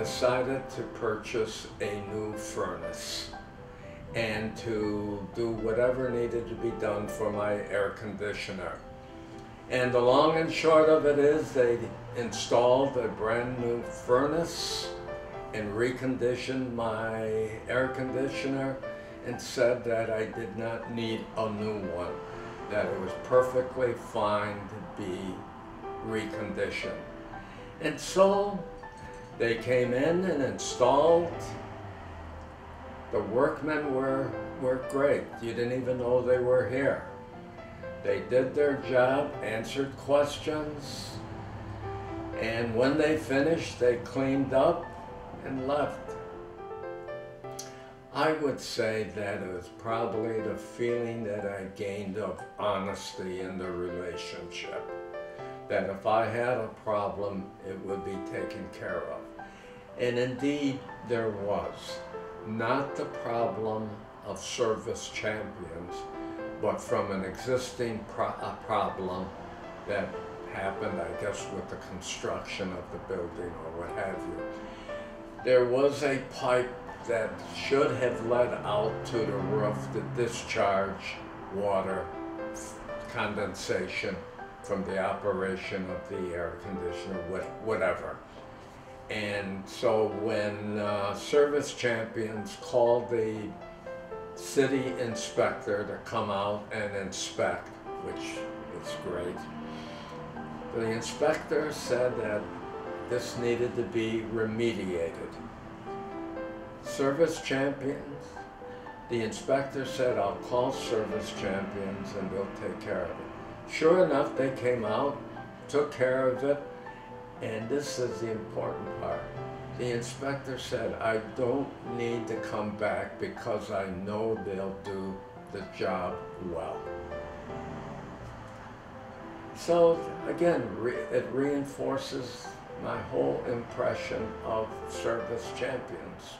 decided to purchase a new furnace and to do whatever needed to be done for my air conditioner. And the long and short of it is they installed a brand new furnace and reconditioned my air conditioner and said that I did not need a new one, that it was perfectly fine to be reconditioned. And so they came in and installed. The workmen were great. You didn't even know they were here. They did their job, answered questions, and when they finished, they cleaned up and left. I would say that it was probably the feeling that I gained of honesty in the relationship. That if I had a problem, it would be taken care of. And indeed, there was. Not the problem of service champions, but from an existing problem that happened, I guess, with the construction of the building or what have you. There was a pipe that should have led out to the roof to discharge water condensation from the operation of the air conditioner, whatever. And so when service champions called the city inspector to come out and inspect, which is great, the inspector said that this needed to be remediated. Service champions, the inspector said, I'll call service champions and they'll take care of it. Sure enough, they came out, took care of it, and this is the important part. The inspector said, I don't need to come back because I know they'll do the job well. So again, it reinforces my whole impression of service champions.